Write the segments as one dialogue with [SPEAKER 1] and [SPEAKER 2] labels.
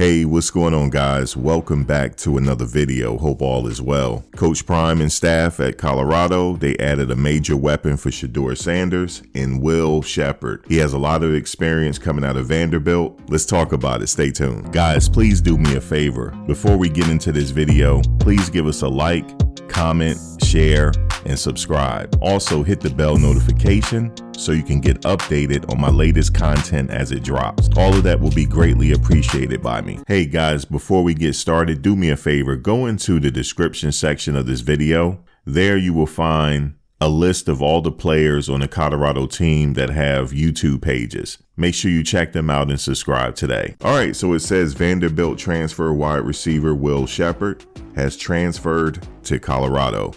[SPEAKER 1] Hey, what's going on, guys? Welcome back to another video. Hope all is well. Coach Prime and staff at Colorado, they added a major weapon for Shedeur Sanders in Will Sheppard. He has a lot of experience coming out of Vanderbilt. Let's talk about it. Stay tuned. Guys, please do me a favor. Before we get into this video, please give us a like, comment, share, and subscribe. Also hit the bell notification so you can get updated on my latest content as it drops. All of that will be greatly appreciated by me. Hey guys, before we get started, do me a favor, go into the description section of this video. There you will find a list of all the players on the Colorado team that have YouTube pages. Make sure you check them out and subscribe today. All right, so it says Vanderbilt transfer wide receiver Will Sheppard has transferred to Colorado.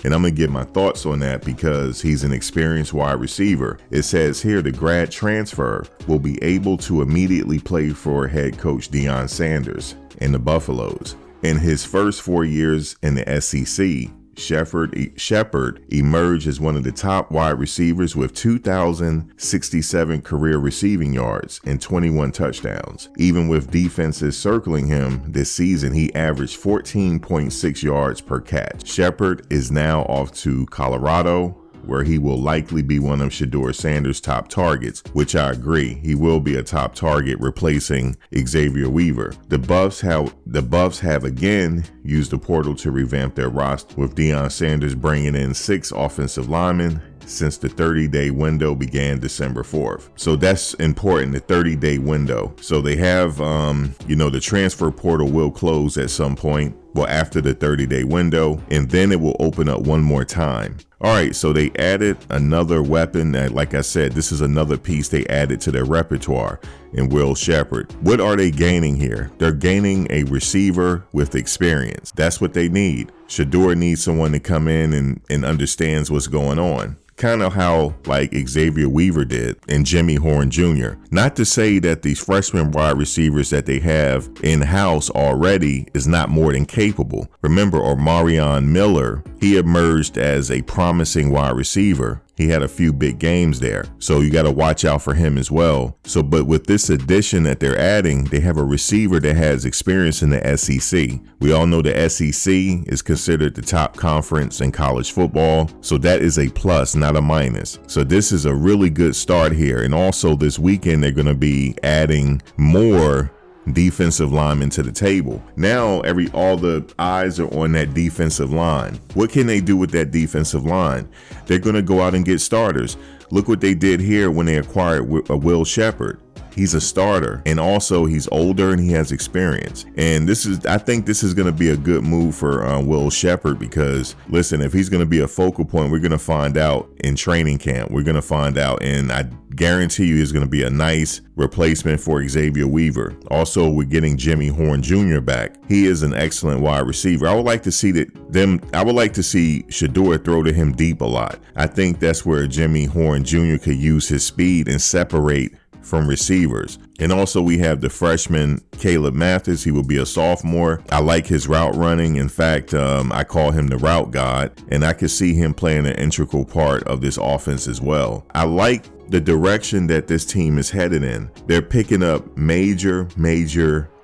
[SPEAKER 1] And I'm going to give my thoughts on that because he's an experienced wide receiver. It says here the grad transfer will be able to immediately play for head coach Deion Sanders and the Buffaloes. In his first 4 years in the SEC, Sheppard emerged as one of the top wide receivers with 2,067 career receiving yards and 21 touchdowns. Even with defenses circling him this season, he averaged 14.6 yards per catch. Sheppard is now off to Colorado, where he will likely be one of Shedeur Sanders' top targets, which I agree. He will be a top target replacing Xavier Weaver. The Buffs have again used the portal to revamp their roster, with Deion Sanders bringing in 6 offensive linemen since the 30-day window began December 4th. So that's important, the 30-day window. So they have, the transfer portal will close at some point, well, after the 30-day window, and then it will open up one more time. All right, so they added another weapon. Like I said, this is another piece they added to their repertoire in Will Sheppard. What are they gaining here? They're gaining a receiver with experience. That's what they need. Shedeur needs someone to come in and understands what's going on. Kind of how like Xavier Weaver did and Jimmy Horn Jr. Not to say that these freshman wide receivers that they have in-house already is not more than capable. Remember, Omarion Miller, he emerged as a promising wide receiver. He had a few big games there, so you got to watch out for him as well. So, but with this addition that they're adding, they have a receiver that has experience in the SEC. We all know the SEC is considered the top conference in college football, so that is a plus, not a minus. So this is a really good start here. And also this weekend, they're going to be adding more defensive linemen to the table. Now all the eyes are on that defensive line. What can they do with that defensive line? They're going to go out and get starters. Look what they did here when they acquired Will Sheppard. He's a starter, and also he's older and he has experience. And I think this is going to be a good move for Will Sheppard because, listen, if he's going to be a focal point, we're going to find out in training camp. We're going to find out, and I guarantee you he's going to be a nice replacement for Xavier Weaver. Also, we're getting Jimmy Horn Jr. back. He is an excellent wide receiver. I would like to see Shedeur throw to him deep a lot. I think that's where Jimmy Horn Jr. could use his speed and separate from receivers. And also we have the freshman Caleb Mathis. He will be a sophomore. I like his route running. In fact, I call him the route god, and I could see him playing an integral part of this offense as well. I like the direction that this team is headed in. They're picking up major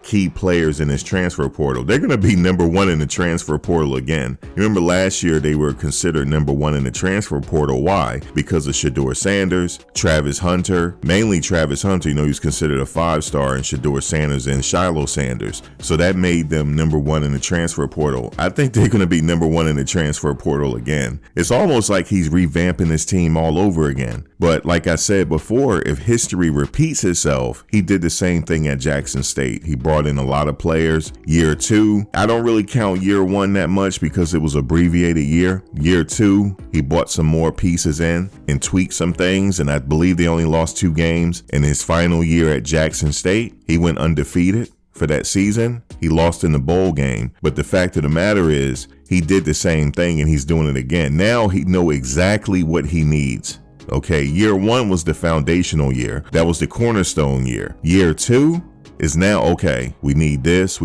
[SPEAKER 1] key players in this transfer portal. They're going to be number 1 in the transfer portal again. Remember last year they were considered number 1 in the transfer portal. Why? Because of Shedeur Sanders, Travis Hunter, mainly Travis Hunter. He's considered a 5-star, and Shedeur Sanders and Shiloh Sanders. So that made them number 1 in the transfer portal. I think they're going to be number 1 in the transfer portal again. It's almost like he's revamping this team all over again. But like I said before, if history repeats itself, he did the same thing at Jackson State. He brought in a lot of players. Year 2, I don't really count year 1 that much because it was abbreviated year. Year 2, he brought some more pieces in and tweaked some things, and I believe they only lost 2 games. In his final year at Jackson State, he went undefeated for that season. He lost in the bowl game, but the fact of the matter is he did the same thing and he's doing it again. Now he knows exactly what he needs. Okay, year 1 was the foundational year. That was the cornerstone year. Year 2, It's now, okay, we need this.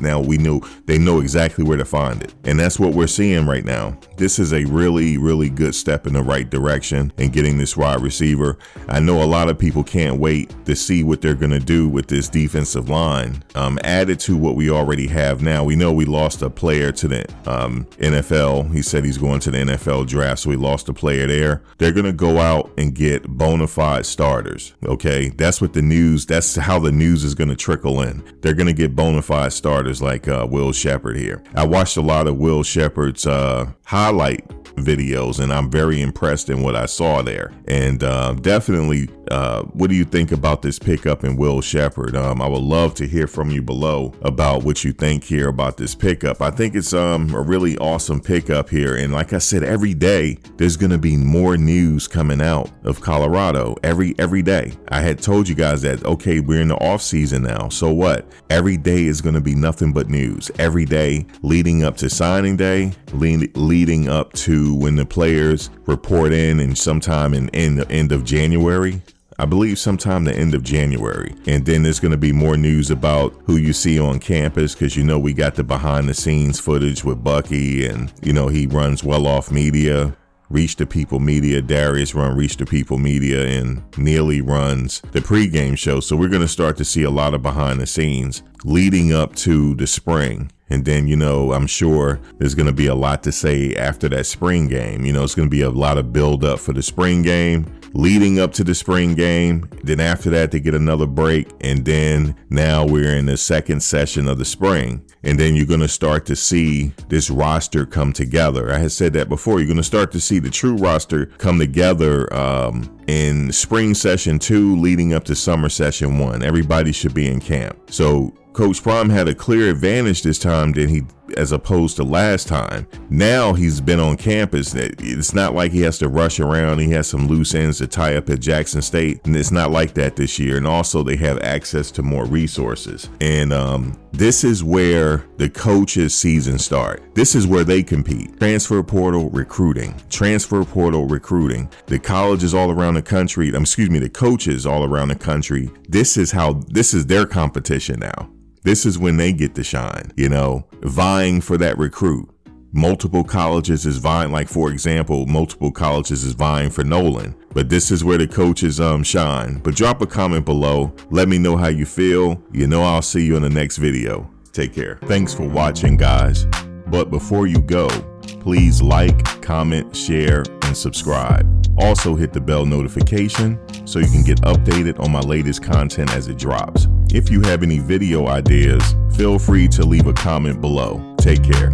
[SPEAKER 1] Now they know exactly where to find it. And that's what we're seeing right now. This is a really, really good step in the right direction in getting this wide receiver. I know a lot of people can't wait to see what they're going to do with this defensive line. Added to what we already have now. We know we lost a player to the NFL. He said he's going to the NFL draft, so we lost a player there. They're going to go out and get bona fide starters. Okay, that's what the news, that's how the news is going to trickle in. They're going to get bona fide starters like Will Sheppard here. I watched a lot of Will Sheppard's highlight videos, and I'm very impressed in what I saw there. And definitely, what do you think about this pickup in Will Sheppard? I would love to hear from you below about what you think here about this pickup. I think it's a really awesome pickup here. And like I said, every day there's going to be more news coming out of Colorado every day. I had told you guys that, okay, we're in the off season now. So what? Every day is going to be nothing but news. Every day leading up to signing day, leading up to when the players report in, and sometime in the end of January. I believe sometime the end of January. And then there's going to be more news about who you see on campus, because we got the behind the scenes footage with Bucky, and he runs Well Off Media, Reach the People Media. Darius runs Reach the People Media, and Neely runs the pregame show. So we're going to start to see a lot of behind the scenes leading up to the spring. And then, I'm sure there's going to be a lot to say after that spring game. It's going to be a lot of build up for the spring game, leading up to the spring game. Then after that, they get another break. And then now we're in the second session of the spring. And then you're going to start to see this roster come together. I had said that before. You're going to start to see the true roster come together in spring session 2 leading up to summer session 1. Everybody should be in camp. So Coach Prime had a clear advantage this time as opposed to last time. Now he's been on campus. It's not like he has to rush around. He has some loose ends to tie up at Jackson State, and it's not like that this year. And also they have access to more resources. And this is where the coaches' season start. This is where they compete. Transfer portal recruiting. The colleges all around the country, the coaches all around the country. This is their competition now. This is when they get to shine, vying for that recruit. Multiple colleges is vying, like for example, multiple colleges is vying for Nolan. But this is where the coaches shine. But drop a comment below. Let me know how you feel. I'll see you in the next video. Take care. Thanks for watching, guys. But before you go, please like, comment, share, and subscribe. Also hit the bell notification so you can get updated on my latest content as it drops. If you have any video ideas, feel free to leave a comment below. Take care.